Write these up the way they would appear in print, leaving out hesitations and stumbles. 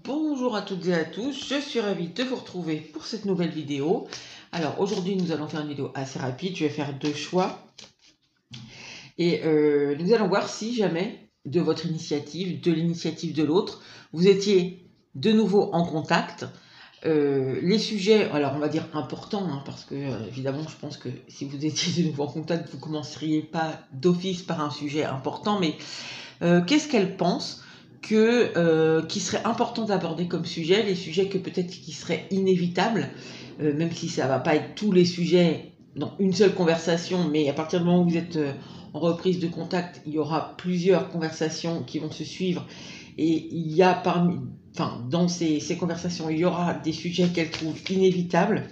Bonjour à toutes et à tous, je suis ravie de vous retrouver pour cette nouvelle vidéo. Alors aujourd'hui nous allons faire une vidéo assez rapide, je vais faire deux choix. Et nous allons voir si jamais de votre initiative, de l'initiative de l'autre, vous étiez de nouveau en contact. Les sujets, alors on va dire importants, hein, parce que évidemment je pense que si vous étiez de nouveau en contact, vous ne commenceriez pas d'office par un sujet important, mais qu'est-ce qu'elle pense qui serait important d'aborder comme sujet, les sujets que peut-être qui seraient inévitables, même si ça ne va pas être tous les sujets dans une seule conversation, mais à partir du moment où vous êtes en reprise de contact, il y aura plusieurs conversations qui vont se suivre, et il y a dans ces conversations, il y aura des sujets qu'elle trouve inévitables,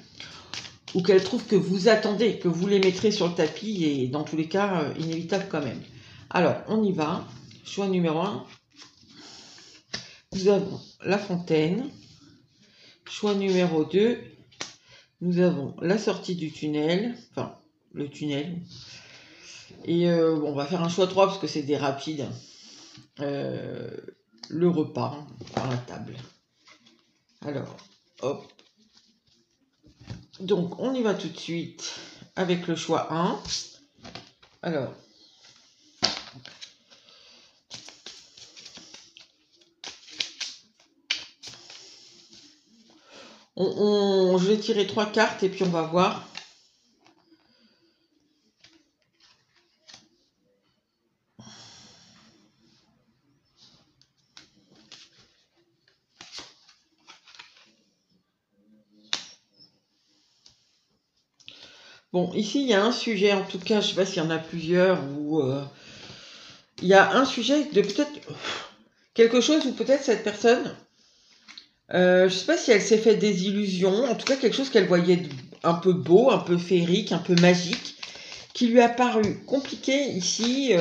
ou qu'elle trouve que vous attendez, que vous les mettrez sur le tapis, et dans tous les cas, inévitables quand même. Alors, on y va. Choix numéro 1. Nous avons La Fontaine. Choix numéro 2. Nous avons la sortie du tunnel. Enfin, le tunnel. Et on va faire un choix 3 parce que c'est des rapides. Le repas par la table. Alors, hop. Donc, on y va tout de suite avec le choix 1. Alors, je vais tirer 3 cartes et puis on va voir. Bon, ici, il y a un sujet, en tout cas, je ne sais pas s'il y en a plusieurs, ou il y a un sujet de peut-être quelque chose où peut-être cette personne, je ne sais pas si elle s'est fait des illusions, en tout cas quelque chose qu'elle voyait un peu beau, un peu féerique, un peu magique, qui lui a paru compliqué ici,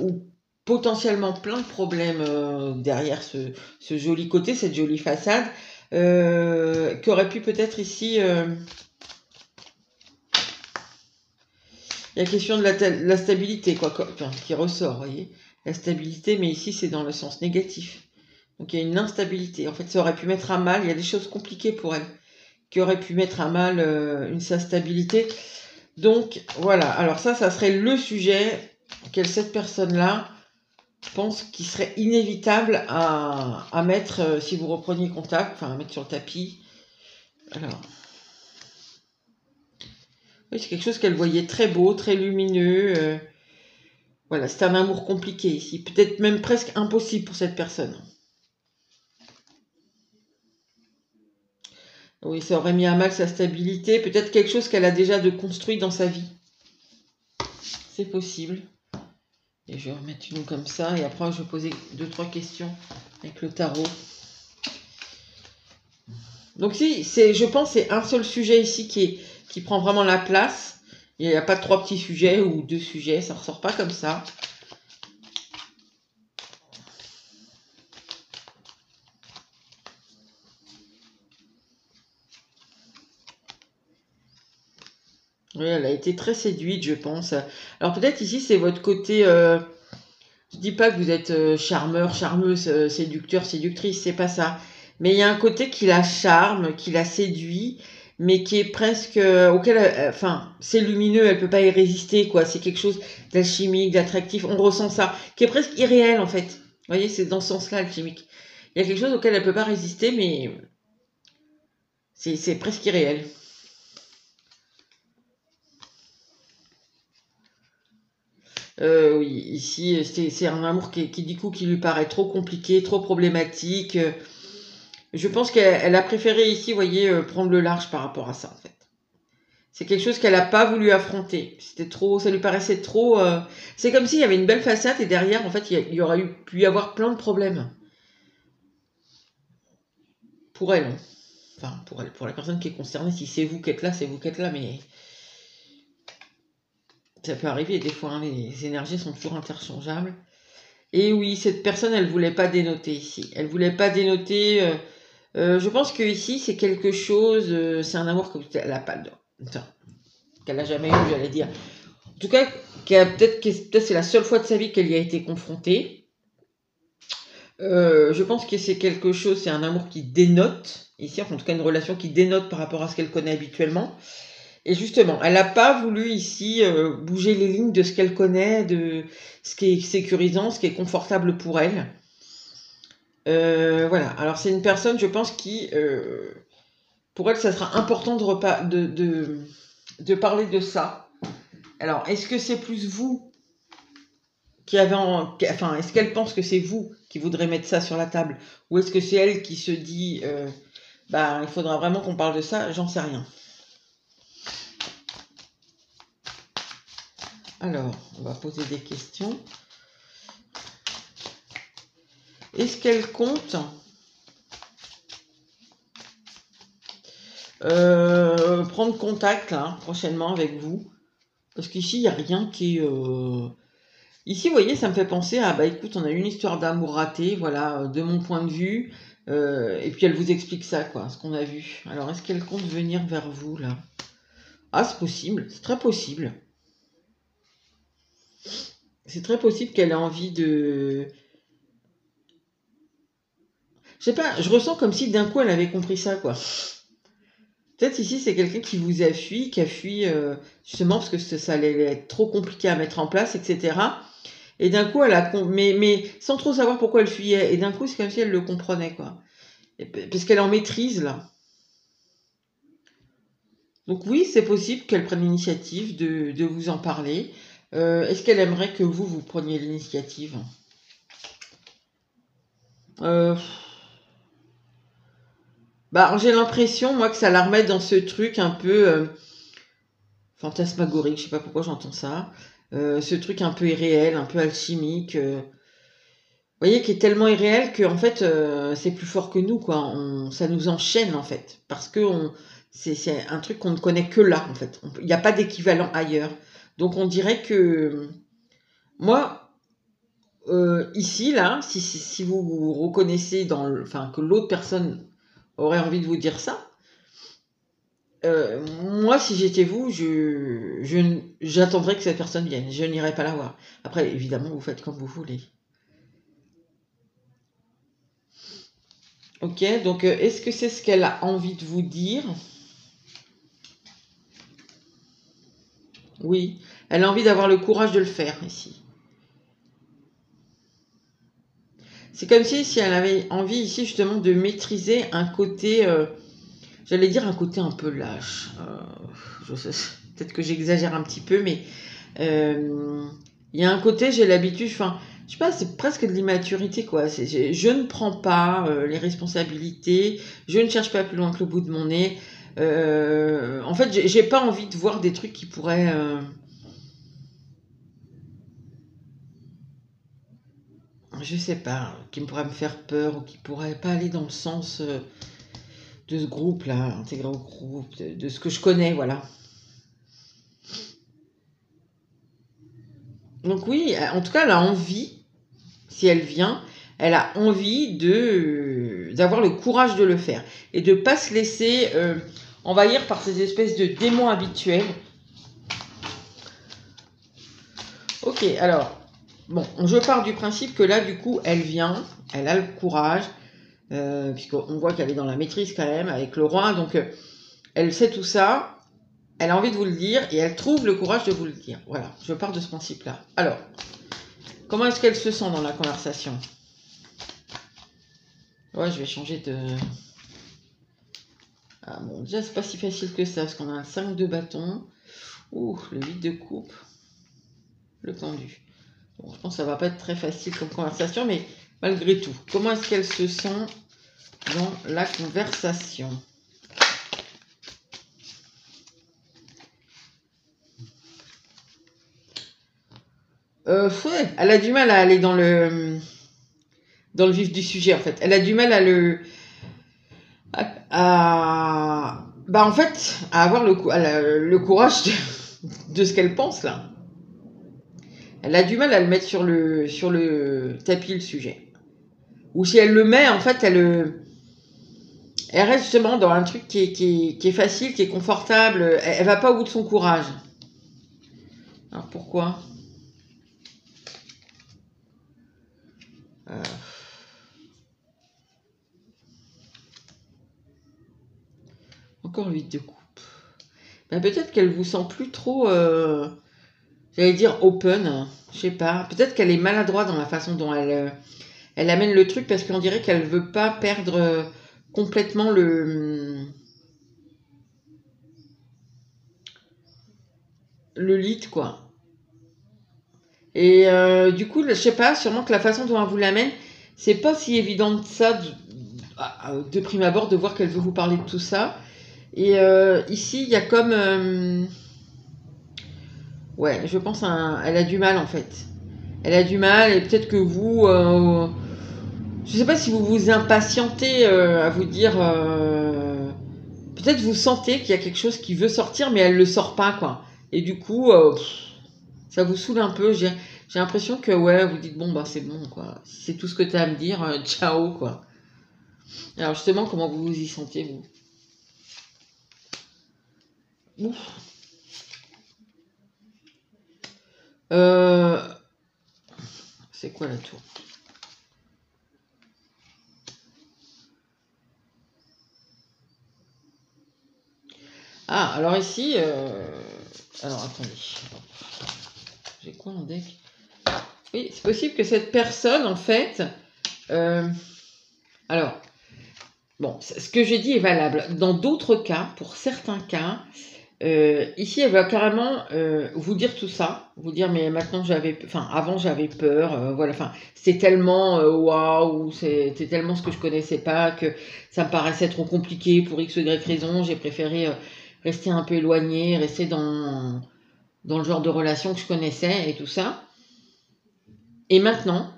ou potentiellement plein de problèmes derrière ce joli côté, cette jolie façade, qui aurait pu peut-être ici... Il y a la question de la stabilité, quoi, qui ressort, vous voyez. La stabilité, mais ici, c'est dans le sens négatif. Donc, il y a une instabilité. En fait, ça aurait pu mettre à mal, il y a des choses compliquées pour elle, qui auraient pu mettre à mal sa stabilité. Donc, voilà. Alors ça serait le sujet cette personne-là pense qu'il serait inévitable à mettre, si vous repreniez contact, enfin, à mettre sur le tapis. Alors... Oui, c'est quelque chose qu'elle voyait très beau, très lumineux. Voilà, c'est un amour compliqué ici. Peut-être même presque impossible pour cette personne. Oui, ça aurait mis à mal sa stabilité. Peut-être quelque chose qu'elle a déjà de construit dans sa vie. C'est possible. Et je vais remettre une comme ça. Et après, je vais poser 2-3 questions avec le tarot. Donc si, je pense c'est un seul sujet ici qui prend vraiment la place. Il n'y a pas 3 petits sujets ou 2 sujets. Ça ne ressort pas comme ça. Oui, elle a été très séduite, je pense. Alors peut-être ici, c'est votre côté... je dis pas que vous êtes charmeur, charmeuse, séducteur, séductrice, c'est pas ça. Mais il y a un côté qui la charme, qui la séduit, mais qui est presque... auquel, enfin, c'est lumineux, elle peut pas y résister, quoi. C'est quelque chose d'alchimique, d'attractif, on ressent ça, qui est presque irréel, en fait. Vous voyez, c'est dans ce sens-là, alchimique. Il y a quelque chose auquel elle peut pas résister, mais c'est presque irréel. Oui, ici, c'est un amour qui du coup, qui lui paraît trop compliqué, trop problématique. Je pense qu'elle a préféré ici, vous voyez, prendre le large par rapport à ça, en fait. C'est quelque chose qu'elle n'a pas voulu affronter. C'était trop, ça lui paraissait trop... C'est comme s'il y avait une belle façade et derrière, en fait, il y aurait pu y avoir plein de problèmes. Pour elle. Enfin, pour elle, pour la personne qui est concernée. Si c'est vous qui êtes là, c'est vous qui êtes là, mais... Ça peut arriver, des fois, hein, les énergies sont toujours interchangeables. Et oui, cette personne, elle voulait pas dénoter ici. Elle voulait pas dénoter. Je pense que ici, c'est quelque chose. C'est un amour qu'elle n'a pas qu'elle n'a jamais eu, j'allais dire. En tout cas, peut-être c'est la seule fois de sa vie qu'elle y a été confrontée. Je pense que c'est quelque chose, c'est un amour qui dénote, ici, en tout cas une relation qui dénote par rapport à ce qu'elle connaît habituellement. Et justement, elle n'a pas voulu ici bouger les lignes de ce qu'elle connaît, de ce qui est sécurisant, ce qui est confortable pour elle. Voilà, alors c'est une personne, je pense, qui, pour elle, ça sera important de parler de ça. Alors, est-ce que c'est plus vous qui avez enfin, est-ce qu'elle pense que c'est vous qui voudrez mettre ça sur la table? Ou est-ce que c'est elle qui se dit, bah, il faudra vraiment qu'on parle de ça? J'en sais rien. Alors, on va poser des questions. Est-ce qu'elle compte prendre contact là, prochainement avec vous? Parce qu'ici, il n'y a rien qui est... Ici, vous voyez, ça me fait penser à, bah écoute, on a une histoire d'amour ratée, voilà, de mon point de vue. Et puis elle vous explique ça, quoi, ce qu'on a vu. Alors, est-ce qu'elle compte venir vers vous, là? Ah, c'est possible, c'est très possible. C'est très possible qu'elle ait envie de... Je sais pas, je ressens comme si d'un coup elle avait compris ça, quoi. Peut-être ici c'est quelqu'un qui vous a fui, qui a fui justement parce que ça allait être trop compliqué à mettre en place, etc. Et d'un coup elle a... Mais sans trop savoir pourquoi elle fuyait. Et d'un coup c'est comme si elle le comprenait, quoi. Parce qu'elle en maîtrise, là. Donc oui, c'est possible qu'elle prenne l'initiative de vous en parler. Est-ce qu'elle aimerait que vous preniez l'initiative? euh, Bah, j'ai l'impression, moi, que ça la remet dans ce truc un peu fantasmagorique, je sais pas pourquoi j'entends ça. Ce truc un peu irréel, un peu alchimique. Vous voyez, qui est tellement irréel que en fait, c'est plus fort que nous, quoi. Ça nous enchaîne, en fait. Parce que c'est un truc qu'on ne connaît que là, en fait. Il n'y a pas d'équivalent ailleurs. Donc, on dirait que... Moi, ici, là, si vous vous reconnaissez enfin, que l'autre personne aurait envie de vous dire ça, moi, si j'étais vous, j'attendrais que cette personne vienne. Je n'irai pas la voir. Après, évidemment, vous faites comme vous voulez. Ok, donc est-ce que c'est ce qu'elle a envie de vous dire? Oui, elle a envie d'avoir le courage de le faire ici. C'est comme si elle avait envie ici justement de maîtriser un côté, j'allais dire un côté un peu lâche. Peut-être que j'exagère un petit peu, mais il y a un côté, j'ai l'habitude, enfin, je sais pas, c'est presque de l'immaturité, quoi. Je ne prends pas les responsabilités, je ne cherche pas plus loin que le bout de mon nez. En fait, j'ai pas envie de voir des trucs qui pourraient... je sais pas, qui pourraient me faire peur ou qui pourraient pas aller dans le sens de ce groupe-là, intégré au groupe, de ce que je connais, voilà. Donc oui, en tout cas, elle a envie, si elle vient, elle a envie d'avoir le courage de le faire et de ne pas se laisser envahir par ces espèces de démons habituels. Ok, alors, bon, je pars du principe que là, du coup, elle vient, elle a le courage, puisqu'on voit qu'elle est dans la maîtrise quand même avec le roi, donc elle sait tout ça, elle a envie de vous le dire et elle trouve le courage de vous le dire. Voilà, je pars de ce principe-là. Alors, comment est-ce qu'elle se sent dans la conversation? Ouais, je vais changer de... Ah bon, déjà, c'est pas si facile que ça, parce qu'on a un 5 de bâton. Ouh, le 8 de coupe. Le pendu. Bon, je pense que ça va pas être très facile comme conversation, mais malgré tout, comment est-ce qu'elle se sent dans la conversation? Ouais, elle a du mal à aller dans le vif du sujet, en fait. Elle a du mal bah, en fait, à avoir le courage de ce qu'elle pense, là. Elle a du mal à le mettre sur le tapis, le sujet. Ou si elle le met, en fait, elle reste justement dans un truc qui est facile, qui est confortable. Elle va pas au bout de son courage. Alors pourquoi? Encore 8 de coupe. Ben, peut-être qu'elle vous sent plus trop, j'allais dire open, je sais pas. Peut-être qu'elle est maladroite dans la façon dont elle amène le truc parce qu'on dirait qu'elle veut pas perdre complètement le lead, quoi. Et du coup, je sais pas, sûrement que la façon dont elle vous l'amène, c'est pas si évident de ça, de prime abord, de voir qu'elle veut vous parler de tout ça. Et ici, il y a comme... ouais, je pense elle a du mal, en fait. Elle a du mal, et peut-être que vous... je sais pas si vous vous impatientez à vous dire... peut-être vous sentez qu'il y a quelque chose qui veut sortir, mais elle le sort pas, quoi. Et du coup... ça vous saoule un peu. J'ai l'impression que, ouais, vous dites, bon, bah, c'est bon, quoi. Si c'est tout ce que tu as à me dire, ciao, quoi. Alors, justement, comment vous vous y sentiez, vous? Ouf. C'est quoi la tour? Ah, alors ici, alors attendez. J'ai quoi en deck? Oui, c'est possible que cette personne, en fait, alors, bon, ce que j'ai dit est valable. Dans d'autres cas, pour certains cas, ici, elle va carrément vous dire tout ça, vous dire mais maintenant avant j'avais peur, voilà, enfin c'est tellement waouh, c'était tellement ce que je connaissais pas que ça me paraissait trop compliqué pour X ou Y raison, j'ai préféré rester un peu éloigné, rester dans le genre de relation que je connaissais et tout ça. Et maintenant,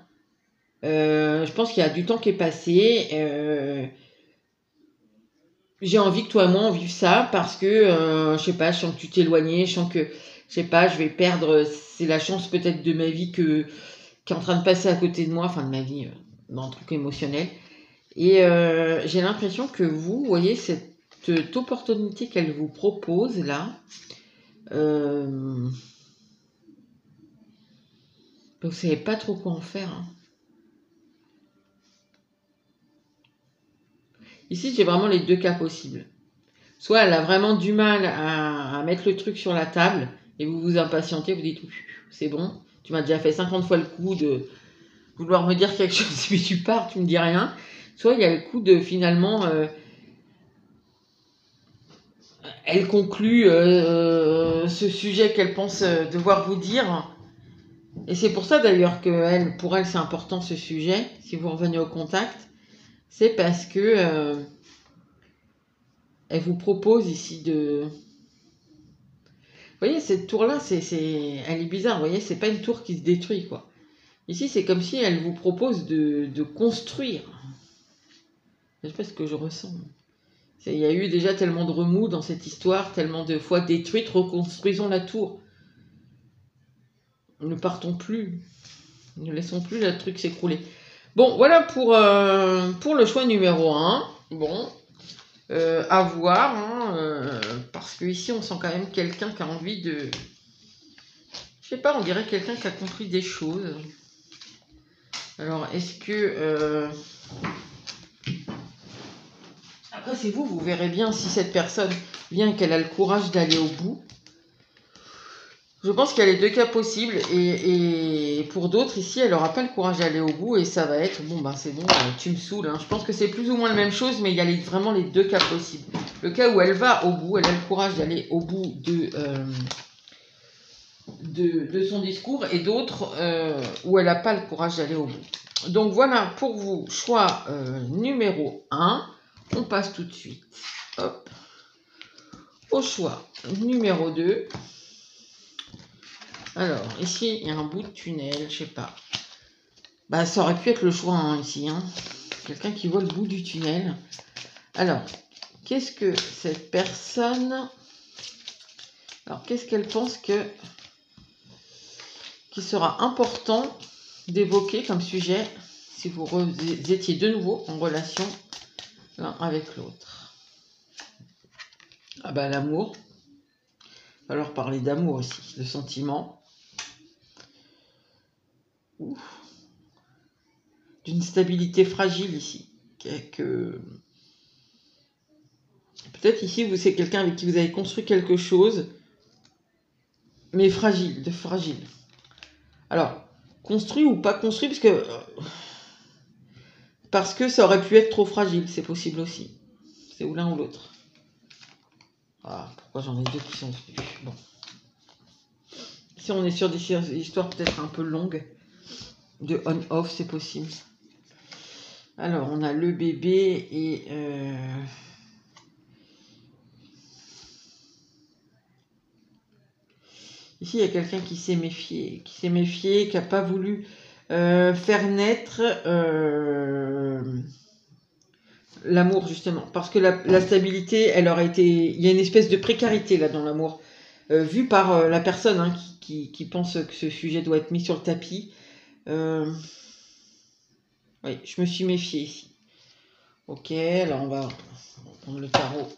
je pense qu'il y a du temps qui est passé. J'ai envie que toi et moi on vive ça parce que je sais pas, je sens que tu t'es éloigné, je sens que je sais pas, je vais perdre, c'est la chance peut-être de ma vie qui est en train de passer à côté de moi, enfin de ma vie dans un truc émotionnel. Et j'ai l'impression que vous voyez cette opportunité qu'elle vous propose là. Vous savez pas trop quoi en faire, hein. Ici, j'ai vraiment les deux cas possibles. Soit elle a vraiment du mal à mettre le truc sur la table et vous vous impatientez, vous dites c'est bon, tu m'as déjà fait 50 fois le coup de vouloir me dire quelque chose puis tu pars, tu me dis rien. Soit il y a le coup de finalement elle conclut ce sujet qu'elle pense devoir vous dire. Et c'est pour ça d'ailleurs que pour elle c'est important ce sujet, si vous revenez au contact, c'est parce que elle vous propose ici de... Vous voyez, cette tour-là, elle est bizarre, vous voyez, c'est pas une tour qui se détruit, quoi. Ici, c'est comme si elle vous propose de construire. Je sais pas ce que je ressens. Il y a eu déjà tellement de remous dans cette histoire, tellement de fois détruite, reconstruisons la tour. Ne partons plus, ne laissons plus le truc s'écrouler. Bon, voilà pour le choix numéro 1. Bon, à voir, hein, parce que ici on sent quand même quelqu'un qui a envie de... Je sais pas, on dirait quelqu'un qui a compris des choses. Alors, est-ce que... Après, c'est vous verrez bien si cette personne vient et qu'elle a le courage d'aller au bout. Je pense qu'il y a les deux cas possibles et pour d'autres ici, elle n'aura pas le courage d'aller au bout et ça va être bon, ben c'est bon, tu me saoules, hein. Je pense que c'est plus ou moins la même chose, mais il y a vraiment les deux cas possibles. Le cas où elle va au bout, elle a le courage d'aller au bout de son discours et d'autres où elle n'a pas le courage d'aller au bout. Donc voilà pour vous, choix numéro 1. On passe tout de suite hop, au choix numéro 2. Alors, ici, il y a un bout de tunnel, je sais pas. Bah, ça aurait pu être le choix, hein, ici. Hein. Quelqu'un qui voit le bout du tunnel. Alors, qu'est-ce que cette personne... Alors, qu'est-ce qu'elle pense qui sera important d'évoquer comme sujet si vous étiez de nouveau en relation l'un avec l'autre? Ah bah, l'amour. Il va falloir parler d'amour aussi, de sentiments. D'une stabilité fragile ici. Peut-être ici, c'est quelqu'un avec qui vous avez construit quelque chose, mais fragile, de fragile. Alors, construit ou pas construit, parce que ça aurait pu être trop fragile, c'est possible aussi. C'est ou l'un ou l'autre. Ah, pourquoi j'en ai deux qui sont venus. Bon. Si on est sur des histoires peut-être un peu longues, de on-off, c'est possible. Alors, on a le bébé et... Ici, il y a quelqu'un qui s'est méfié, qui n'a pas voulu faire naître l'amour, justement. Parce que la stabilité, elle aurait été... Il y a une espèce de précarité, là, dans l'amour. Vue par la personne hein, qui pense que ce sujet doit être mis sur le tapis. Oui, je me suis méfiée ici. Ok, alors on va prendre le tarot.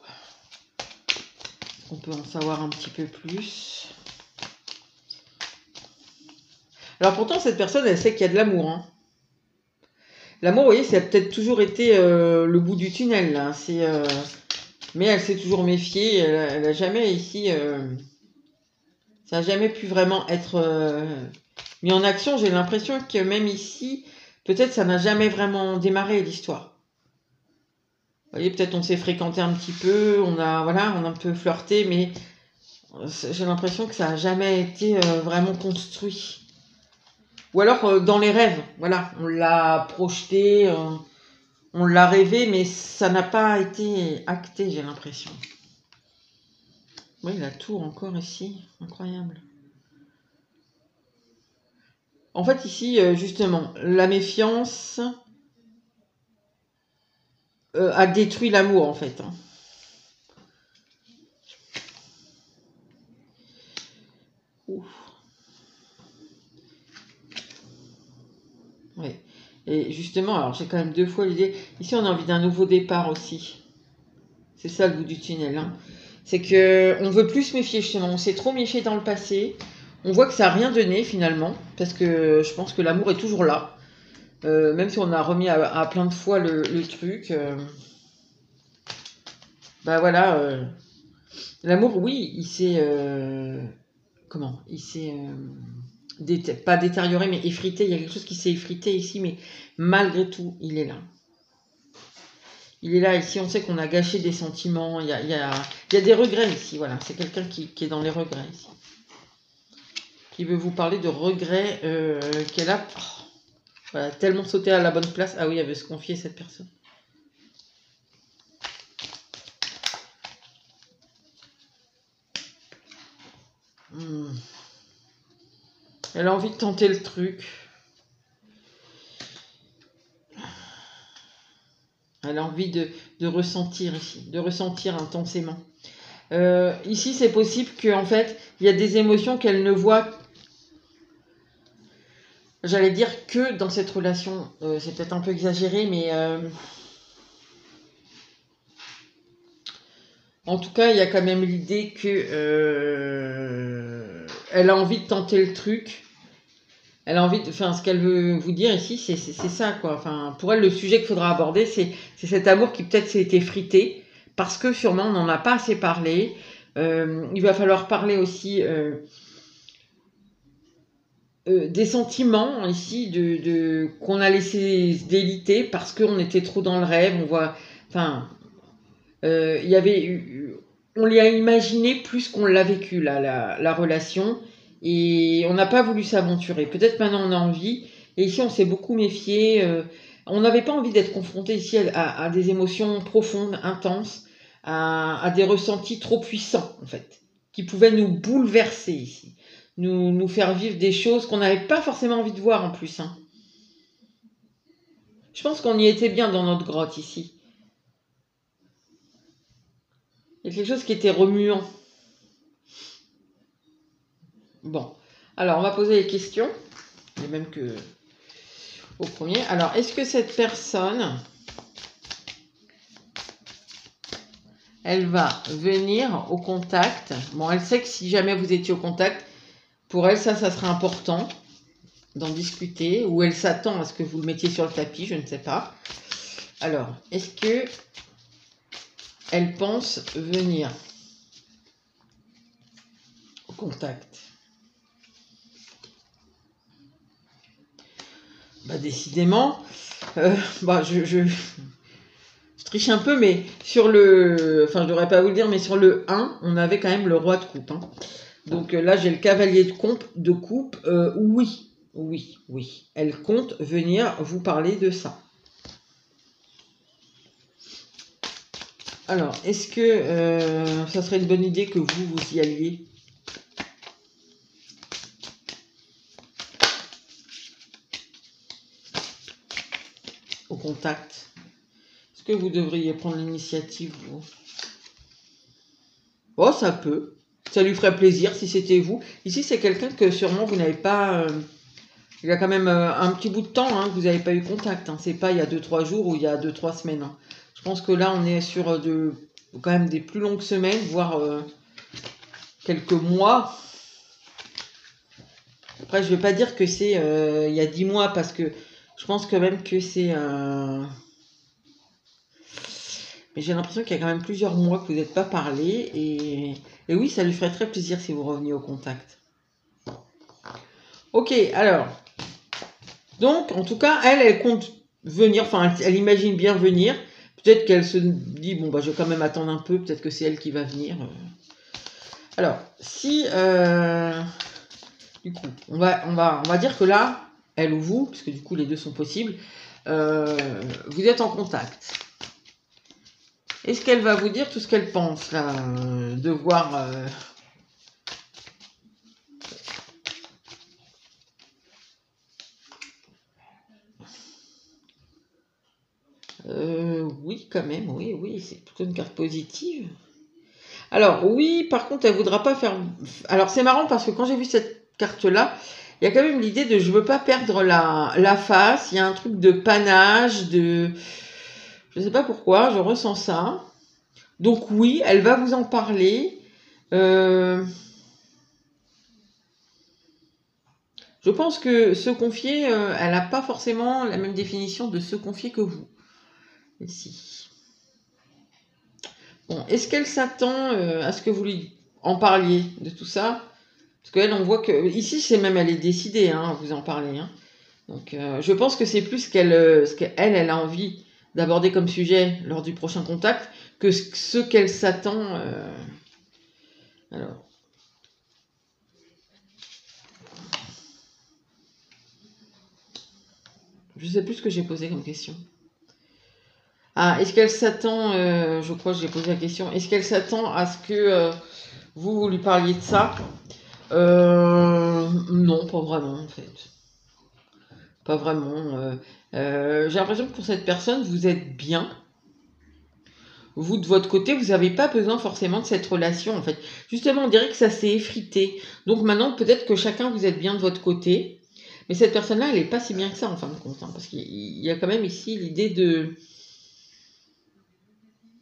On peut en savoir un petit peu plus. Alors pourtant, cette personne, elle sait qu'il y a de l'amour. Hein. L'amour, vous voyez, ça a peut-être toujours été le bout du tunnel. Là. Mais elle s'est toujours méfiée. Elle a jamais ici... ça n'a jamais pu vraiment être mis en action. J'ai l'impression que même ici, peut-être ça n'a jamais vraiment démarré l'histoire. Vous voyez, peut-être on s'est fréquenté un petit peu, on a un peu flirté, mais j'ai l'impression que ça n'a jamais été vraiment construit. Ou alors dans les rêves, voilà, on l'a projeté, on l'a rêvé, mais ça n'a pas été acté, j'ai l'impression. Oui, la tour encore ici, incroyable. En fait, ici, justement, la méfiance a détruit l'amour, en fait. Hein. Ouf. Ouais. Et justement, alors j'ai quand même deux fois l'idée. Ici, on a envie d'un nouveau départ aussi. C'est ça le bout du tunnel. Hein. C'est que on veut plus se méfier, justement. On s'est trop méfié dans le passé. On voit que ça n'a rien donné finalement. Parce que je pense que l'amour est toujours là. Même si on a remis à plein de fois le truc. Bah voilà. L'amour, oui, il s'est... comment? Il s'est... pas détérioré, mais effrité. Il y a quelque chose qui s'est effrité ici, mais malgré tout, il est là. Il est là, ici, on sait qu'on a gâché des sentiments. Il y a des regrets ici, voilà. C'est quelqu'un qui est dans les regrets ici. Qui veut vous parler de regrets qu'elle a. Oh, voilà, tellement sauté à la bonne place. Ah oui, elle veut se confier à cette personne. Elle a envie de tenter le truc. Elle a envie de ressentir ici, de ressentir intensément. Ici, c'est possible qu'en fait, il y a des émotions qu'elle ne voit, j'allais dire, que dans cette relation. C'est peut-être un peu exagéré, mais en tout cas, il y a quand même l'idée que elle a envie de tenter le truc. Elle a envie de... Enfin, ce qu'elle veut vous dire ici, c'est ça, quoi. Enfin, pour elle, le sujet qu'il faudra aborder, c'est cet amour qui peut-être s'est effrité, parce que sûrement, on n'en a pas assez parlé. Il va falloir parler aussi des sentiments, ici, qu'on a laissé se déliter, parce qu'on était trop dans le rêve. On voit... Enfin, il y avait... On l'a imaginé plus qu'on l'a vécu, là, la relation. Et on n'a pas voulu s'aventurer. Peut-être maintenant on a envie. Et ici on s'est beaucoup méfié. On n'avait pas envie d'être confronté ici à des émotions profondes, intenses, à des ressentis trop puissants en fait, qui pouvaient nous bouleverser ici, nous faire vivre des choses qu'on n'avait pas forcément envie de voir en plus. Hein. Je pense qu'on y était bien dans notre grotte ici. Il y a quelque chose qui était remuant. Bon, alors on va poser les questions, les mêmes que au premier. Alors, est-ce que cette personne, elle va venir au contact? Bon, elle sait que si jamais vous étiez au contact, pour elle, ça sera important d'en discuter, ou elle s'attend à ce que vous le mettiez sur le tapis, je ne sais pas. Alors, est-ce que elle pense venir au contact? Bah, décidément, bah, je triche un peu, mais sur le... Enfin, je devrais pas vous le dire, mais sur le 1, on avait quand même le roi de coupe. Hein. Donc là, j'ai le cavalier de coupe. Oui, oui, oui. Elle compte venir vous parler de ça. Alors, est-ce que ça serait une bonne idée que vous y alliez? Au contact. Est-ce que vous devriez prendre l'initiative, vous? Oh, ça peut. Ça lui ferait plaisir si c'était vous. Ici, c'est quelqu'un que sûrement vous n'avez pas... il y a quand même un petit bout de temps hein, que vous n'avez pas eu contact. Hein. C'est pas il y a 2-3 jours ou il y a 2-3 semaines. Hein. Je pense que là, on est sur quand même des plus longues semaines, voire quelques mois. Après, je ne vais pas dire que c'est il y a 10 mois parce que je pense quand même que c'est... Mais j'ai l'impression qu'il y a quand même plusieurs mois que vous n'êtes pas parlé. Et oui, ça lui ferait très plaisir si vous reveniez au contact. Ok, alors... Donc, en tout cas, elle compte venir, enfin, elle imagine bien venir. Peut-être qu'elle se dit, bon, bah, je vais quand même attendre un peu, peut-être que c'est elle qui va venir. Alors, si, du coup, on va dire que là, elle ou vous, parce que du coup, les deux sont possibles, vous êtes en contact. Est-ce qu'elle va vous dire tout ce qu'elle pense, là, de voir... oui, quand même, oui, oui, c'est plutôt une carte positive. Alors, oui, par contre, elle voudra pas faire... Alors, c'est marrant parce que quand j'ai vu cette carte-là, il y a quand même l'idée de je veux pas perdre la face. Il y a un truc de panache, de... Je sais pas pourquoi, je ressens ça. Donc oui, elle va vous en parler. Je pense que se confier, elle n'a pas forcément la même définition de se confier que vous. Ici. Bon, est-ce qu'elle s'attend à ce que vous lui en parliez de tout ça? Parce qu'elle, on voit que... Ici, c'est même, elle est décidée hein, à vous en parler. Hein. Donc, je pense que c'est plus ce qu'elle elle a envie d'aborder comme sujet lors du prochain contact que ce qu'elle s'attend. Alors. Je sais plus ce que j'ai posé comme question. Ah, est-ce qu'elle s'attend... je crois que j'ai posé la question. Est-ce qu'elle s'attend à ce que vous lui parliez de ça? Non, pas vraiment en fait. Pas vraiment. J'ai l'impression que pour cette personne, vous êtes bien. Vous, de votre côté, vous n'avez pas besoin forcément de cette relation, en fait. Justement, on dirait que ça s'est effrité. Donc maintenant, peut-être que chacun, vous êtes bien de votre côté. Mais cette personne-là, elle n'est pas si bien que ça, en fin de compte. Hein, parce qu'il y a quand même ici l'idée de...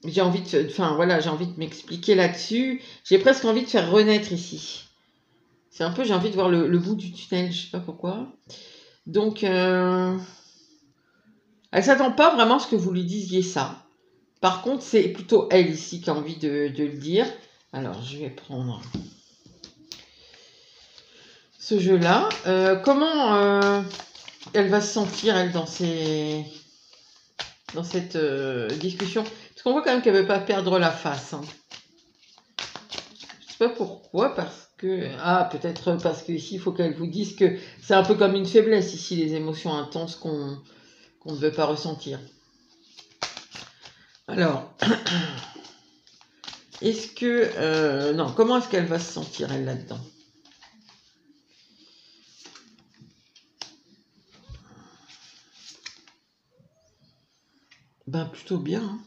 J'ai envie de... Enfin, voilà, j'ai envie de m'expliquer là-dessus. J'ai presque envie de faire renaître ici. C'est un peu, j'ai envie de voir le bout du tunnel, je sais pas pourquoi. Donc, elle s'attend pas vraiment à ce que vous lui disiez ça. Par contre, c'est plutôt elle ici qui a envie de le dire. Alors, je vais prendre ce jeu-là. Comment elle va se sentir, elle, dans cette discussion? Parce qu'on voit quand même qu'elle ne veut pas perdre la face. Hein. Je ne sais pas pourquoi, parce que... Ah, peut-être parce qu'ici, il faut qu'elle vous dise que c'est un peu comme une faiblesse, ici, les émotions intenses qu'on ne veut pas ressentir. Alors... Est-ce que... non, comment est-ce qu'elle va se sentir, elle, là-dedans? Ben, plutôt bien.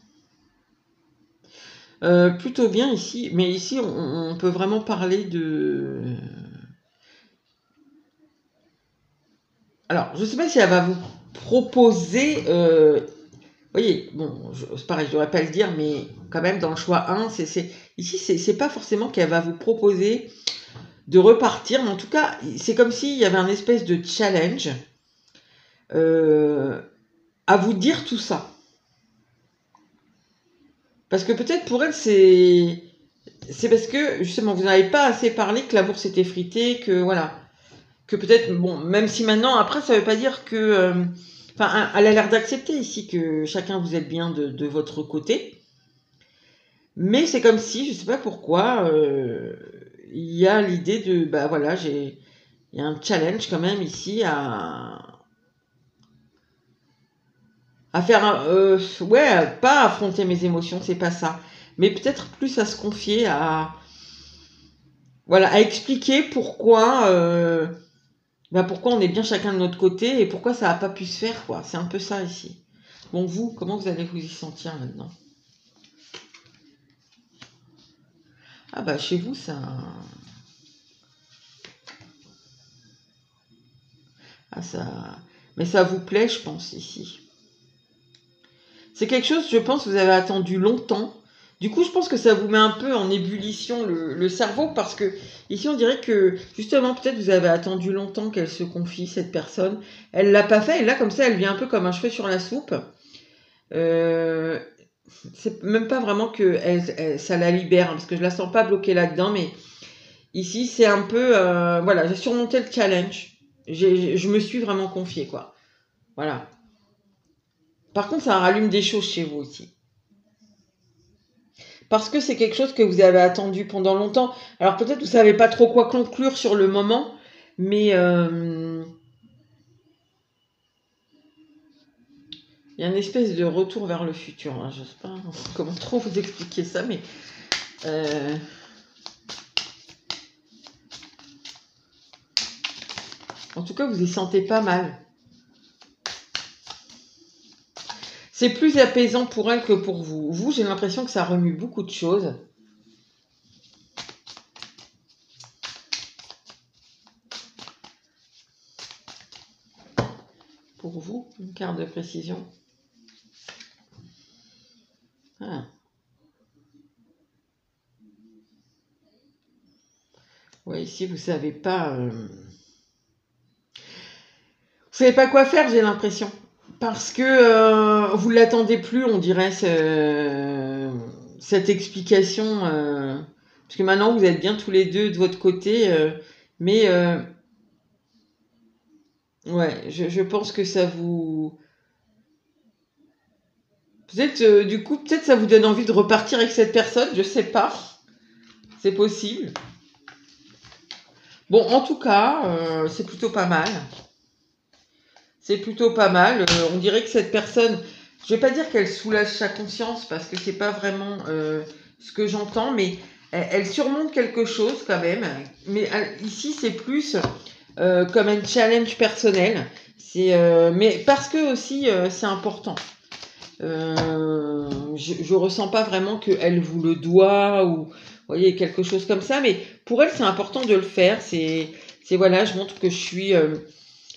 Hein. Plutôt bien ici. Mais ici, on peut vraiment parler de... Alors, je ne sais pas si elle va vous proposer... Vous voyez, bon, c'est pareil, je ne devrais pas le dire, mais quand même, dans le choix 1, ici, c'est pas forcément qu'elle va vous proposer de repartir, mais en tout cas, c'est comme s'il y avait un espèce de challenge à vous dire tout ça. Parce que peut-être pour elle, c'est parce que, justement, vous n'avez pas assez parlé, que l'amour s'est effrité, que voilà. Que peut-être, bon, même si maintenant, après, ça veut pas dire que... Enfin, elle a l'air d'accepter ici que chacun vous êtes bien de votre côté. Mais c'est comme si, je sais pas pourquoi, il y a l'idée de, bah voilà, il y a un challenge quand même ici à faire, ouais, pas affronter mes émotions, c'est pas ça. Mais peut-être plus à se confier, voilà, à expliquer pourquoi, bah pourquoi on est bien chacun de notre côté et pourquoi ça n'a pas pu se faire, quoi. C'est un peu ça ici. Bon, vous, comment vous allez vous y sentir maintenant? Ah bah chez vous, ça... Ah, ça... Mais ça vous plaît, je pense, ici. C'est quelque chose, je pense, que vous avez attendu longtemps. Du coup, je pense que ça vous met un peu en ébullition le cerveau parce que ici, on dirait que justement, peut-être vous avez attendu longtemps qu'elle se confie, cette personne. Elle l'a pas fait et là, comme ça, elle vient un peu comme un cheveu sur la soupe. Euh, c'est même pas vraiment que ça la libère, hein, parce que je la sens pas bloquée là-dedans, mais ici, c'est un peu... voilà, j'ai surmonté le challenge. Je me suis vraiment confiée, quoi. Voilà. Par contre, ça rallume des choses chez vous aussi. Parce que c'est quelque chose que vous avez attendu pendant longtemps. Alors peut-être vous savez pas trop quoi conclure sur le moment, mais il y a une espèce de retour vers le futur. Hein. Je sais pas comment trop vous expliquer ça, mais euh, en tout cas vous y sentez pas mal. C'est plus apaisant pour elle que pour vous. Vous, j'ai l'impression que ça remue beaucoup de choses. Pour vous, une carte de précision. Ah. Ouais, ici, vous savez pas... Vous savez pas quoi faire, j'ai l'impression. Parce que vous l'attendez plus, on dirait, cette explication. Parce que maintenant, vous êtes bien tous les deux de votre côté. Mais ouais, je pense que ça vous... Peut-être, du coup, peut-être ça vous donne envie de repartir avec cette personne, je sais pas. C'est possible. Bon, en tout cas, c'est plutôt pas mal. C'est plutôt pas mal. On dirait que cette personne, je vais pas dire qu'elle soulage sa conscience parce que c'est pas vraiment ce que j'entends, mais elle surmonte quelque chose quand même. Mais ici, c'est plus comme un challenge personnel. Mais parce que aussi, c'est important. Je ressens pas vraiment qu'elle vous le doit ou vous voyez quelque chose comme ça, mais pour elle, c'est important de le faire. C'est voilà, je montre que je suis.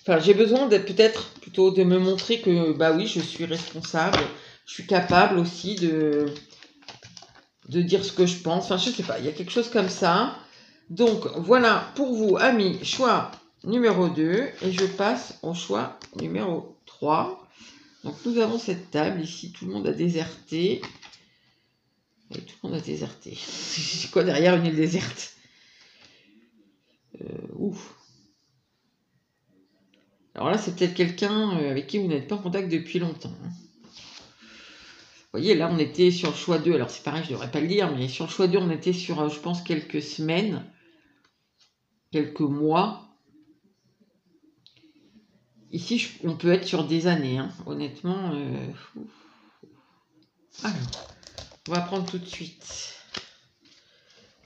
Enfin, j'ai besoin d'être peut-être plutôt de me montrer que bah oui, je suis responsable, je suis capable aussi de dire ce que je pense. Enfin, je sais pas, il y a quelque chose comme ça. Donc voilà pour vous, amis, choix numéro 2 et je passe au choix numéro 3. Donc nous avons cette table ici, tout le monde a déserté. Et tout le monde a déserté. C'est quoi derrière une île déserte? Ouf. Alors là, c'est peut-être quelqu'un avec qui vous n'êtes pas en contact depuis longtemps. Hein. Vous voyez, là, on était sur le choix 2. Alors, c'est pareil, je ne devrais pas le dire, mais sur le choix 2, on était sur, je pense, quelques semaines, quelques mois. Ici, on peut être sur des années, hein. Honnêtement. Alors, on va prendre tout de suite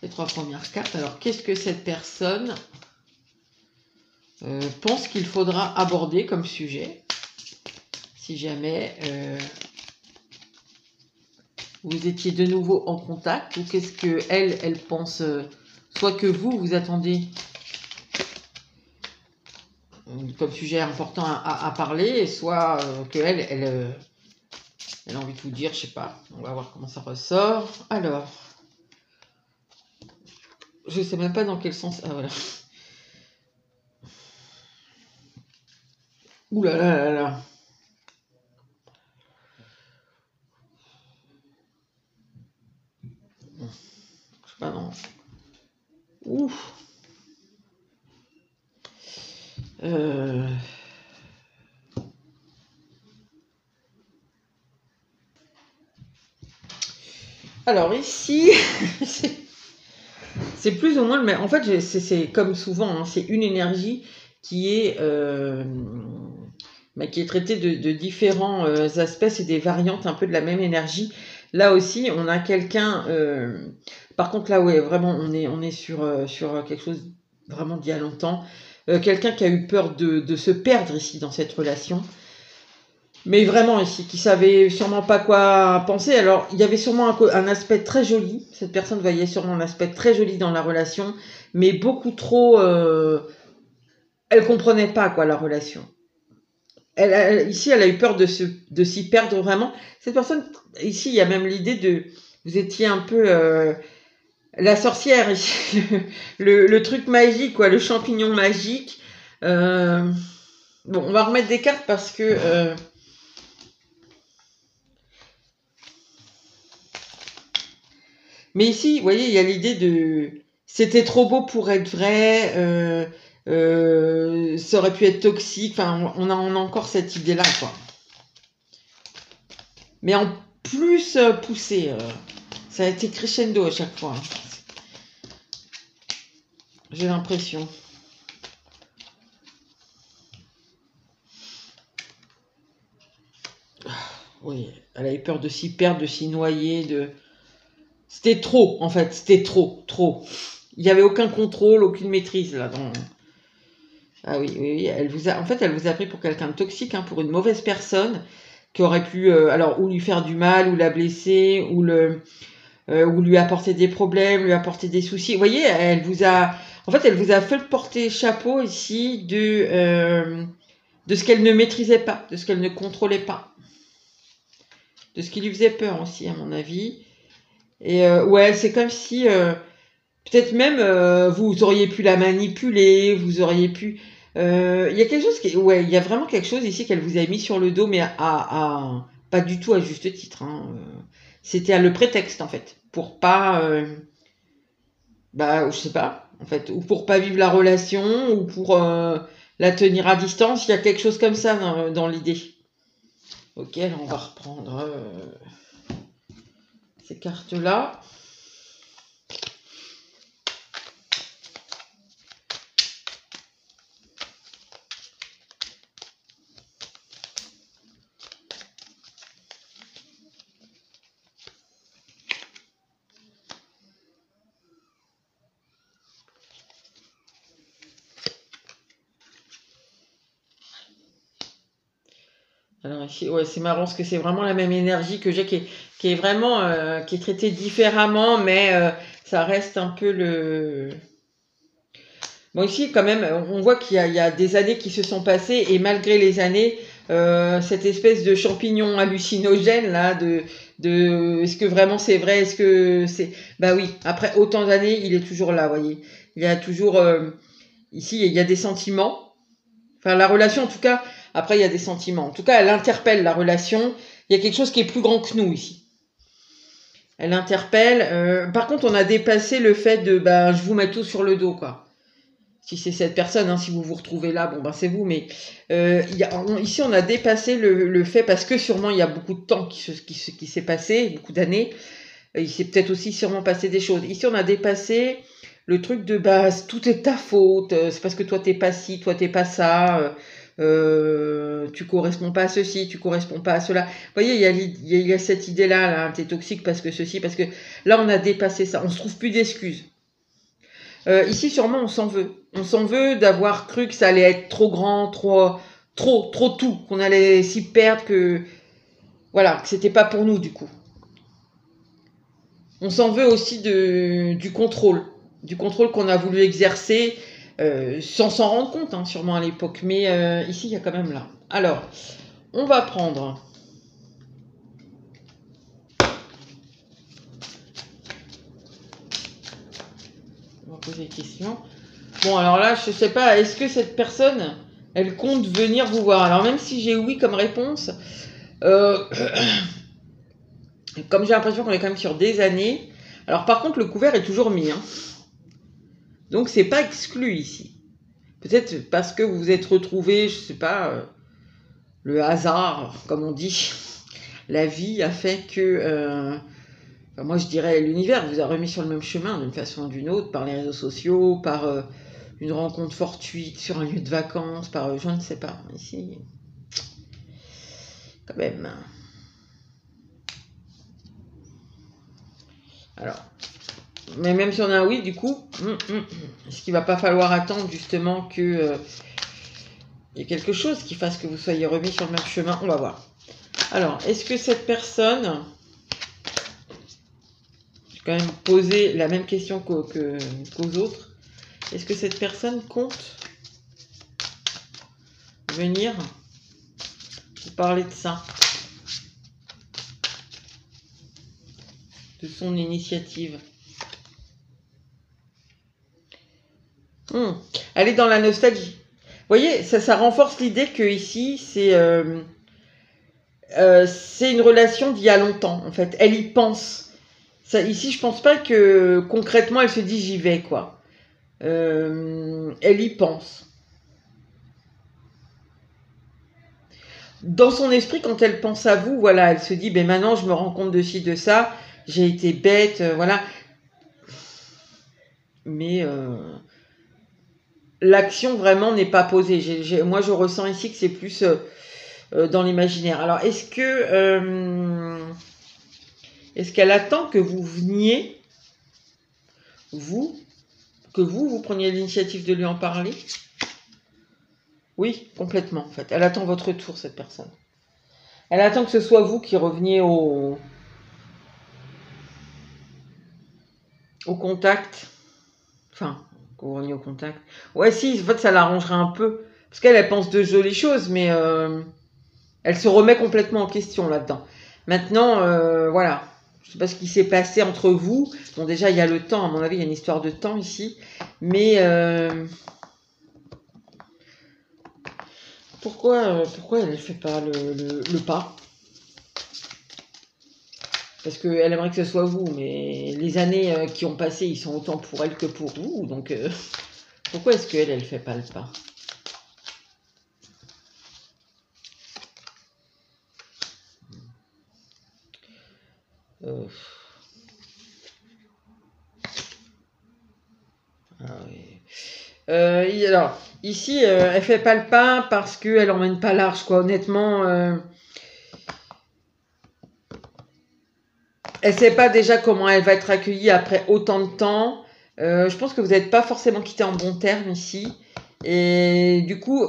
les 3 premières cartes. Alors, qu'est-ce que cette personne pense qu'il faudra aborder comme sujet si jamais vous étiez de nouveau en contact, ou qu'est-ce que elle pense, soit que vous attendez comme sujet important à parler, soit que elle a envie de vous dire, je sais pas. On va voir comment ça ressort. Alors, je sais même pas dans quel sens. Ah voilà. Ouh là là là là. 。Ah non. Ouf. Alors ici, c'est plus ou moins le même. En fait, c'est comme souvent, hein, c'est une énergie qui est traitée de différents aspects, c'est des variantes un peu de la même énergie. Là aussi, on a quelqu'un. Par contre, là, ouais, vraiment, on est sur quelque chose vraiment d'il y a longtemps. Quelqu'un qui a eu peur de se perdre ici dans cette relation. Mais vraiment ici, qui savait sûrement pas quoi penser. Alors, il y avait sûrement un aspect très joli. Cette personne voyait sûrement un aspect très joli dans la relation, mais beaucoup trop. Elle comprenait pas quoi la relation. Ici, elle a eu peur de s'y perdre vraiment. Cette personne, ici, il y a même l'idée de. Vous étiez un peu la sorcière ici, le truc magique, quoi, le champignon magique. Bon, on va remettre des cartes parce que. Mais ici, vous voyez, il y a l'idée de... C'était trop beau pour être vrai, ça aurait pu être toxique, enfin, on a encore cette idée-là, quoi. Mais en plus poussé, ça a été crescendo à chaque fois. J'ai l'impression. Oui, elle avait peur de s'y perdre, de s'y noyer, de... C'était trop, en fait, c'était trop. Il n'y avait aucun contrôle, aucune maîtrise, là, dans... Ah oui, oui, elle vous a... En fait, elle vous a pris pour quelqu'un de toxique, hein, pour une mauvaise personne, qui aurait pu, alors, ou lui faire du mal, ou la blesser, ou lui apporter des problèmes, lui apporter des soucis. Vous voyez, elle vous a... En fait, elle vous a fait porter chapeau, ici, de ce qu'elle ne maîtrisait pas, de ce qu'elle ne contrôlait pas, de ce qui lui faisait peur aussi, à mon avis. Et ouais, c'est comme si peut-être même vous auriez pu la manipuler, vous auriez pu. Il y a quelque chose qui, ouais, il y a vraiment quelque chose ici qu'elle vous a mis sur le dos, mais pas du tout à juste titre. Hein. C'était le prétexte en fait, pour pas, bah, je sais pas, en fait, ou pour pas vivre la relation, ou pour la tenir à distance. Il y a quelque chose comme ça dans l'idée. Ok, là, on va reprendre ces cartes-là. Alors ici, ouais, c'est marrant parce que c'est vraiment la même énergie que j'ai qui est vraiment qui est traitée différemment, mais ça reste un peu le. Bon ici quand même, on voit qu'il y a des années qui se sont passées et malgré les années, cette espèce de champignon hallucinogène là, est-ce que vraiment c'est vrai, est-ce que c'est, bah oui, après autant d'années, il est toujours là, voyez, il y a toujours ici il y a des sentiments. Enfin, la relation, en tout cas, après, il y a des sentiments. En tout cas, elle interpelle la relation. Il y a quelque chose qui est plus grand que nous ici. Elle interpelle. Par contre, on a dépassé le fait de je vous mets tout sur le dos, quoi. Si c'est cette personne, hein, si vous vous retrouvez là, bon, c'est vous. Mais ici, on a dépassé le fait, parce que sûrement, il y a beaucoup de temps qui s'est passé, beaucoup d'années. Il s'est peut-être aussi sûrement passé des choses. Ici, on a dépassé le truc de tout est ta faute, c'est parce que toi t'es pas ci, toi t'es pas ça, tu corresponds pas à ceci, tu corresponds pas à cela. Vous voyez, il y a cette idée-là, là, t'es toxique parce que ceci, parce que là on a dépassé ça, on se trouve plus d'excuses. Ici sûrement on s'en veut. On s'en veut d'avoir cru que ça allait être trop grand, trop tout, qu'on allait s'y perdre, que voilà, que c'était pas pour nous du coup. On s'en veut aussi du contrôle qu'on a voulu exercer sans s'en rendre compte, hein, sûrement à l'époque. Mais ici, il y a quand même là. Alors, on va prendre... On va poser des questions. Bon, alors là, je ne sais pas, est-ce que cette personne, elle compte venir vous voir? Alors, même si j'ai oui comme réponse, comme j'ai l'impression qu'on est quand même sur des années... Alors par contre, le couvert est toujours mis. Hein. Donc c'est pas exclu ici. Peut-être parce que vous vous êtes retrouvés, je sais pas, le hasard, comme on dit, la vie a fait que, enfin, moi je dirais l'univers vous a remis sur le même chemin d'une façon ou d'une autre, par les réseaux sociaux, par une rencontre fortuite sur un lieu de vacances, par je ne sais pas, ici, quand même. Alors, mais même si on a un oui, du coup, est-ce qu'il va pas falloir attendre justement que il y ait quelque chose qui fasse que vous soyez remis sur le même chemin? On va voir. Alors, est-ce que cette personne, je vais quand même poser la même question qu'aux autres, est-ce que cette personne compte venir vous parler de ça, de son initiative? Elle est dans la nostalgie. Vous voyez, ça renforce l'idée que ici, c'est une relation d'il y a longtemps, en fait. Elle y pense. Ça, ici, je pense pas que concrètement, elle se dit j'y vais, quoi. Elle y pense. Dans son esprit, quand elle pense à vous, voilà, elle se dit, ben maintenant, je me rends compte de ci, de ça. J'ai été bête, voilà. Mais l'action vraiment n'est pas posée. Moi, je ressens ici que c'est plus dans l'imaginaire. Alors, est-ce qu'elle attend que vous veniez, que vous preniez l'initiative de lui en parler? Oui, complètement, en fait. Elle attend votre retour, cette personne. Elle attend que ce soit vous qui reveniez au contact. Enfin, que vous reveniez au contact. Ouais, si, en fait, ça l'arrangerait un peu. Parce qu'elle pense de jolies choses, mais elle se remet complètement en question là-dedans. Maintenant, voilà. Je ne sais pas ce qui s'est passé entre vous. Bon, déjà, il y a le temps. À mon avis, il y a une histoire de temps ici. Mais pourquoi elle ne fait pas le pas? Parce qu'elle aimerait que ce soit vous. Mais les années qui ont passé, ils sont autant pour elle que pour vous. Donc, pourquoi est-ce qu'elle ne fait pas le pas? Ah oui. Alors, ici, elle fait pas le pas parce qu'elle emmène pas large, quoi. Honnêtement, elle sait pas déjà comment elle va être accueillie après autant de temps. Je pense que vous n'êtes pas forcément quitté en bon terme ici. Et du coup,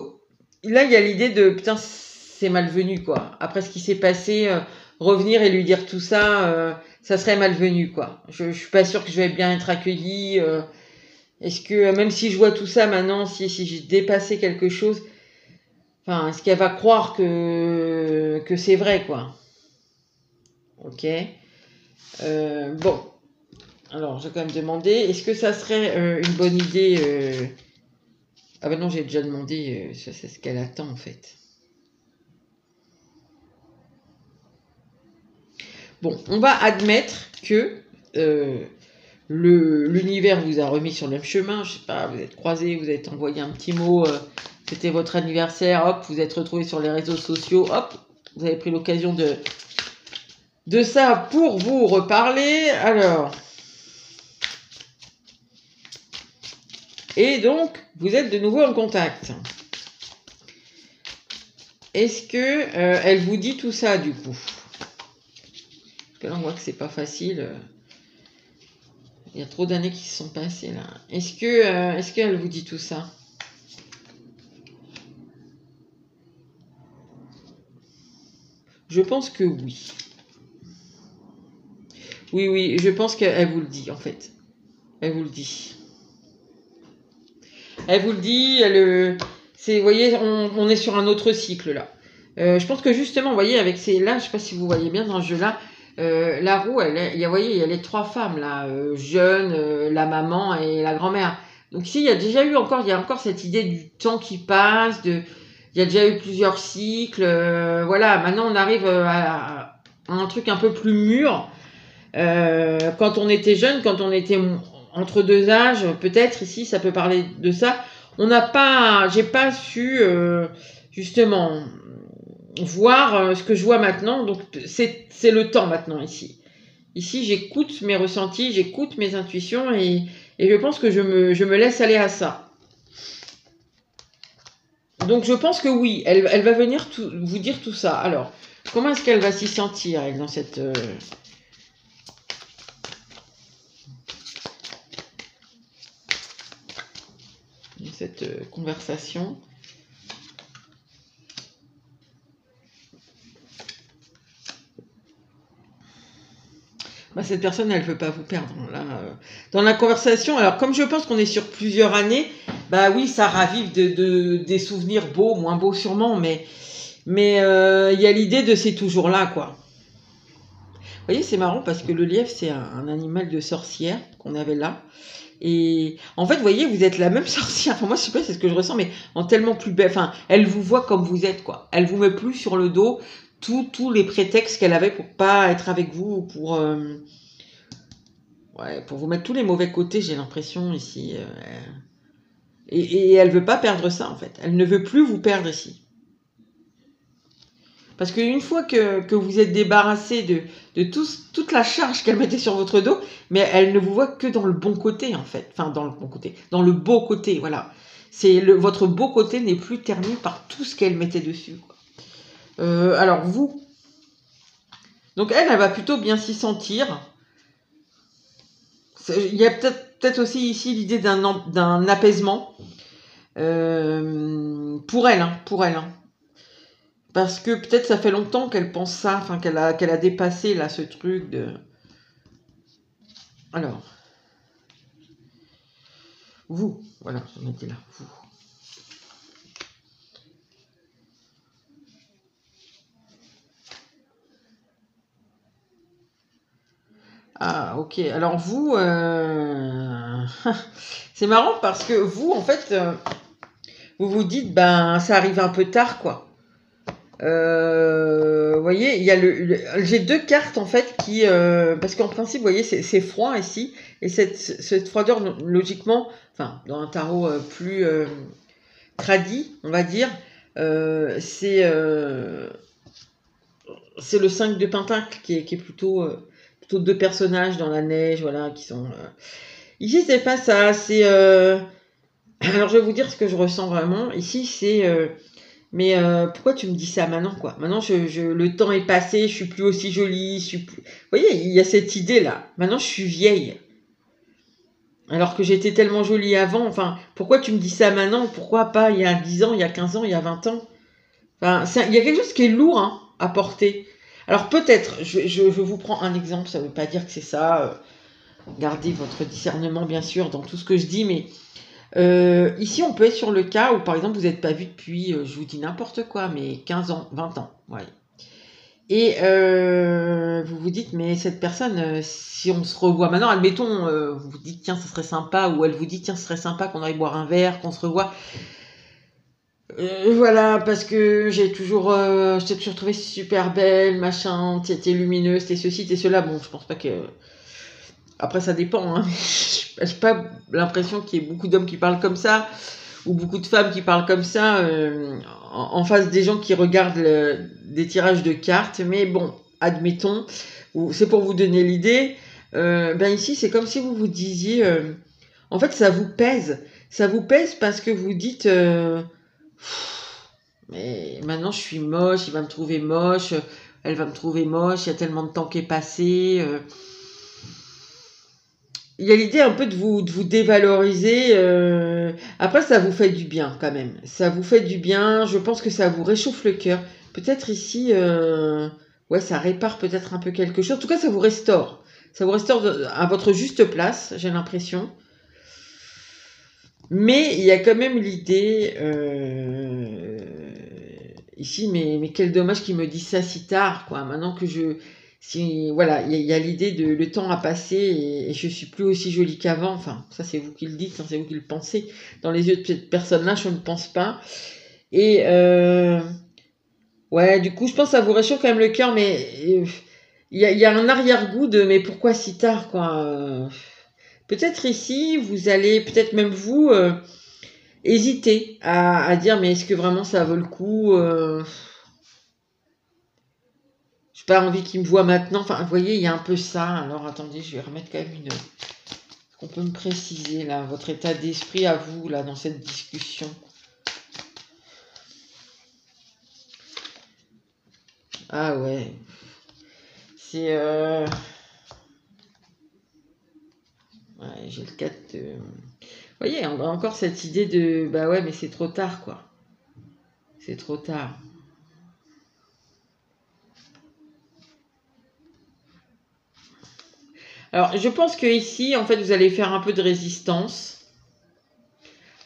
là, il y a l'idée de putain, c'est malvenu, quoi. Après ce qui s'est passé, revenir et lui dire tout ça, ça serait malvenu, quoi. Je suis pas sûre que je vais bien être accueillie. Est-ce que, même si je vois tout ça maintenant, si j'ai dépassé quelque chose, enfin, est-ce qu'elle va croire que c'est vrai, quoi? Ok. Bon. Alors, j'ai quand même demandé, est-ce que ça serait une bonne idée Ah ben non, j'ai déjà demandé, c'est ce qu'elle attend, en fait. Bon, on va admettre que l'univers vous a remis sur le même chemin, je sais pas, vous êtes croisés, vous êtes envoyé un petit mot, c'était votre anniversaire, hop, vous êtes retrouvés sur les réseaux sociaux, hop, vous avez pris l'occasion de ça pour vous reparler. Alors, et donc, vous êtes de nouveau en contact. Est-ce que elle vous dit tout ça, du coup? Parce que là, on voit que c'est pas facile. Il y a trop d'années qui se sont passées, là. Est-ce qu'elle vous dit tout ça? Je pense que oui. Oui, je pense qu'elle vous le dit, en fait. Elle vous le dit. Elle vous le dit, vous voyez, on est sur un autre cycle, là. Je pense que justement, vous voyez, avec là, je sais pas si vous voyez bien dans ce jeu-là, la roue, vous voyez, il y a les trois femmes, là, jeunes, la maman et la grand-mère. Donc ici, il y a encore cette idée du temps qui passe, il y a déjà eu plusieurs cycles, voilà, maintenant on arrive à un truc un peu plus mûr, Quand on était jeune, quand on était entre deux âges, peut-être ici, ça peut parler de ça. J'ai pas su justement voir ce que je vois maintenant. Donc c'est le temps maintenant ici. Ici, j'écoute mes ressentis, j'écoute mes intuitions et je pense que je me laisse aller à ça. Donc je pense que oui, elle va venir vous dire tout ça. Alors, comment est-ce qu'elle va s'y sentir, elle, dans cette conversation? Bah, cette personne, elle ne veut pas vous perdre. Là, dans la conversation, alors comme je pense qu'on est sur plusieurs années, bah oui, ça ravive des souvenirs beaux, moins beaux sûrement, mais il y a l'idée de c'est toujours là, quoi. Vous voyez, c'est marrant parce que le lièvre, c'est un animal de sorcière qu'on avait là. Et en fait, vous voyez, vous êtes la même sorcière. Enfin, moi, je sais pas, c'est ce que je ressens, mais en tellement plus belle. Enfin, elle vous voit comme vous êtes, quoi. Elle vous met plus sur le dos tous les prétextes qu'elle avait pour pas être avec vous, pour vous mettre tous les mauvais côtés, j'ai l'impression ici. Et elle veut pas perdre ça, en fait. Elle ne veut plus vous perdre ici. Parce qu'une fois que vous êtes débarrassé de toute la charge qu'elle mettait sur votre dos, mais elle ne vous voit que dans le bon côté, en fait. Enfin, dans le bon côté. Dans le beau côté, voilà. Votre beau côté n'est plus terni par tout ce qu'elle mettait dessus, quoi. Alors, vous. Donc, elle va plutôt bien s'y sentir. Il y a peut-être aussi ici l'idée d'un apaisement. Pour elle, hein. Parce que peut-être ça fait longtemps qu'elle pense ça, enfin qu'elle a dépassé là ce truc de... Alors, vous, voilà, je m'étais là, vous. Ah, ok, alors vous, c'est marrant parce que vous, en fait, vous vous dites, ben, ça arrive un peu tard, quoi. Vous voyez, il y a j'ai deux cartes en fait qui, parce qu'en principe, vous voyez, c'est froid ici, et cette froideur, logiquement, enfin, dans un tarot plus tradit, on va dire, c'est le 5 de Pentacle qui est plutôt deux personnages dans la neige, voilà, qui sont... Ici, c'est pas ça, c'est... Alors, je vais vous dire ce que je ressens vraiment. Ici, c'est... Mais pourquoi tu me dis ça maintenant, quoi? Maintenant, le temps est passé, je suis plus aussi jolie, Vous voyez, il y a cette idée-là. Maintenant, je suis vieille. Alors que j'étais tellement jolie avant. Enfin, pourquoi tu me dis ça maintenant? Pourquoi pas il y a 10 ans, il y a 15 ans, il y a 20 ans? Enfin, il y a quelque chose qui est lourd, hein, à porter. Alors peut-être, je vous prends un exemple, ça ne veut pas dire que c'est ça. Gardez votre discernement, bien sûr, dans tout ce que je dis, mais... ici, on peut être sur le cas où, par exemple, vous n'êtes pas vu depuis, je vous dis n'importe quoi, mais 15 ans, 20 ans. Ouais. Et vous vous dites, mais cette personne, si on se revoit maintenant, admettons, vous vous dites, tiens, ça serait sympa, ou elle vous dit, tiens, ce serait sympa qu'on aille boire un verre, qu'on se revoie. Voilà, parce que je t'ai toujours trouvé super belle, machin, t'étais lumineuse, t'es ceci, t'es cela. Bon, je pense pas que... Après, ça dépend, hein. Je n'ai pas l'impression qu'il y ait beaucoup d'hommes qui parlent comme ça, ou beaucoup de femmes qui parlent comme ça, en face des gens qui regardent des tirages de cartes. Mais bon, admettons, c'est pour vous donner l'idée. Ben ici, c'est comme si vous vous disiez... en fait, ça vous pèse. Ça vous pèse parce que vous dites... mais maintenant, je suis moche, il va me trouver moche, elle va me trouver moche, il y a tellement de temps qui est passé... Il y a l'idée un peu de vous dévaloriser. Après, ça vous fait du bien quand même. Ça vous fait du bien. Je pense que ça vous réchauffe le cœur. Peut-être ici, ouais, ça répare peut-être un peu quelque chose. En tout cas, ça vous restaure. Ça vous restaure à votre juste place, j'ai l'impression. Mais il y a quand même l'idée... ici, mais quel dommage qu'il me dise ça si tard, quoi. Maintenant que voilà, il y a l'idée de le temps a passé et je suis plus aussi jolie qu'avant. Enfin, ça c'est vous qui le dites, hein, c'est vous qui le pensez. Dans les yeux de cette personne-là, je ne pense pas. Et ouais, du coup, je pense que ça vous réchauffe quand même le cœur, mais y a un arrière-goût de mais pourquoi si tard, quoi. Peut-être ici, vous allez, peut-être même vous, hésiter à dire mais est-ce que vraiment ça vaut le coup j'ai pas envie qu'il me voit maintenant. Enfin, vous voyez, il y a un peu ça. Alors, attendez, je vais remettre quand même une... Est-ce qu'on peut me préciser, là, votre état d'esprit à vous, là, dans cette discussion? Ah ouais. C'est... Ouais, j'ai le 4 de... Vous voyez, encore cette idée de... Bah ouais, mais c'est trop tard, quoi. C'est trop tard. Alors, je pense que ici, en fait, vous allez faire un peu de résistance.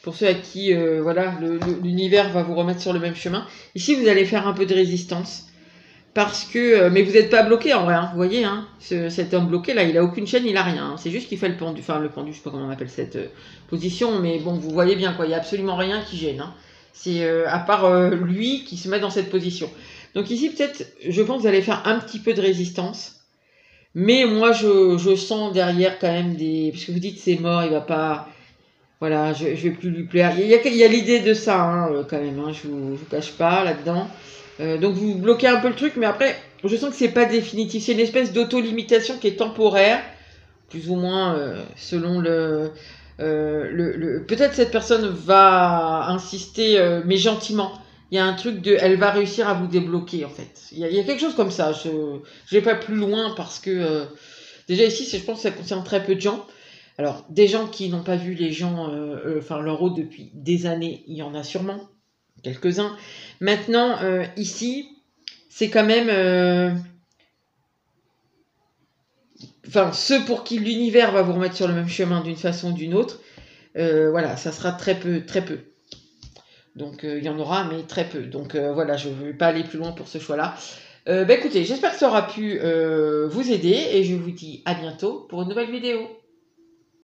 Pour ceux à qui, voilà, l'univers va vous remettre sur le même chemin. Ici, vous allez faire un peu de résistance. Parce que... mais vous n'êtes pas bloqué, en vrai. Hein, vous voyez, hein, cet homme bloqué, là, il n'a aucune chaîne, il n'a rien. Hein, c'est juste qu'il fait le pendu. Enfin, le pendu, je ne sais pas comment on appelle cette position. Mais bon, vous voyez bien, quoi. Il n'y a absolument rien qui gêne. Hein. C'est à part lui qui se met dans cette position. Donc ici, peut-être, je pense que vous allez faire un petit peu de résistance. Mais moi, je sens derrière quand même des... Parce que vous dites c'est mort, il va pas... Voilà, je vais plus lui plaire. Il y a l'idée de ça, hein, quand même. Hein, je vous cache pas là-dedans. Donc vous bloquez un peu le truc, mais après, je sens que c'est pas définitif. C'est une espèce d'auto-limitation qui est temporaire, plus ou moins selon Peut-être cette personne va insister, mais gentiment. Il y a un truc de... Elle va réussir à vous débloquer, en fait. Il y a quelque chose comme ça. Je vais pas plus loin parce que... déjà ici, je pense que ça concerne très peu de gens. Alors, des gens qui n'ont pas vu les gens, enfin leur hôte depuis des années, il y en a sûrement quelques-uns. Maintenant, ici, c'est quand même... Enfin, ceux pour qui l'univers va vous remettre sur le même chemin d'une façon ou d'une autre, voilà, ça sera très peu, très peu. Donc, il y en aura, mais très peu. Donc, voilà, je ne vais pas aller plus loin pour ce choix-là. Bah, écoutez, j'espère que ça aura pu vous aider et je vous dis à bientôt pour une nouvelle vidéo.